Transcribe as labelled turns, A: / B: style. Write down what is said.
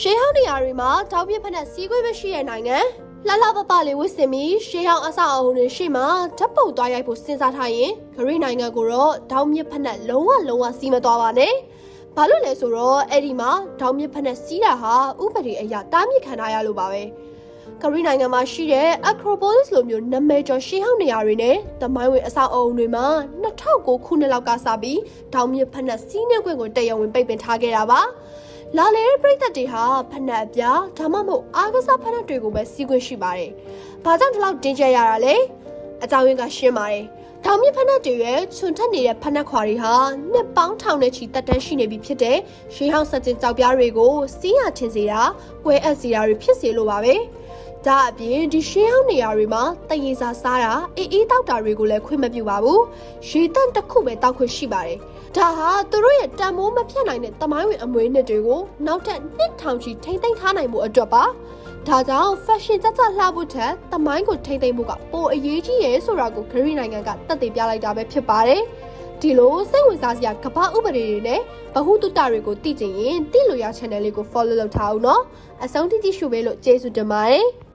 A: ရှေးဟောင်းနေရာတွေမှာတောင်ပြဖက်နဲ့စီးခွေးမရှိတဲ့နိုင်ငံလှလှပပလေးဝစ်စင်ပြီးရှေးဟောင်းအဆောက်အအုံတွေရှေ့မှာဓာတ်ပုံသွားရိုက်ဖို့စဉ်းစားထားရင်ဂရိနိုင်ငံကိုတော့တောင်မြစ်ဖက်နဲ့လုံးဝစီးမသွားပါနဲ့။ဘာလို့လဲဆိုတော့အဲ့ဒီမှာတောင်မြစ်ဖက်နဲ့စီးတာဟာဥပဒေအရတားမြစ်ခံထားရလို့ပါပဲ။ဂရိနိုင်ငံမှာရှိတဲ့ Acropolis လိုမျိုးနာမည်ကျော်ရှေးဟောင်းနေရာတွေနဲ့သမိုင်းဝင်အဆောက်အအုံတွေမှာ2009ခုနှစ်လောက်ကစပြီးတောင်မြစ်ဖက်နဲ့စီးနှင်းခွင့်ကိုတရားဝင်ပိတ်ပင်ထားခဲ့တာပါ။လာလေပရိသတ်တွေဟာဖက်နှက်အပြားဒါမှမဟုတ်အားကစားဖက်နှက်တွေကိုပဲစီးခွင့်ရှိပါတယ်။ဘာကြောင့်ဒီလောက်တင်းကျပ်ရတာလဲ။အကြောင်းရင်းကရှင်းပါတယ်။တောင်မြစ်ဖက်နှက်တွေရဲ့ချွန်ထက်နေတဲ့ဖက်နှက်ခွာတွေဟာနှစ်ပေါင်းထောင်နဲ့ချီတက်တန်းရှိနေပြီဖြစ်တဲ့ရှေးဟောင်းစကြင်ကြောက်ပြားတွေကိုစီးရထင်စေတာ၊ကွဲအပ်စေတာတွေဖြစ်စေလို့ပါပဲ။ဒါအပြင်ဒီရှေးဟောင်းနေရာတွေမှာတရေစာစားတာအေးတောက်တာတွေကိုလည်းခွင့်မပြုပါဘူး။ရေတန့်တစ်ခုပဲတောက်ခွင့်ရှိပါတယ်။ဒါဟာသူတို့ရဲ့တန်မိုးမဖြတ်နိုင်တဲ့သမိုင်းဝင်အမွေအနှစ်တွေကိုနောက်ထပ်2000ချီထိမ့်သိမ်းထားနိုင်မှုအတွက်ပါ။ဒါကြောင့် fashion ကြလှဖို့ထက်သမိုင်းကိုထိမ့်သိမ်းဖို့ကပိုအရေးကြီးရဲဆိုတာကိုဂရိနိုင်ငံကသက်သေပြလိုက်တာပဲဖြစ်ပါတယ်။ဒီလိုစိတ်ဝင်စားစရာကမ္ဘာဥပဒေတွေနဲ့ဗဟုသုတတွေကိုသိချင်ရင်တိလိုရာ channel လေးကို follow လုပ်ထားအောင်နော်။အဆုံးထိကြည့်ရှုပေးလို့ကျေးဇူးတင်ပါတယ်။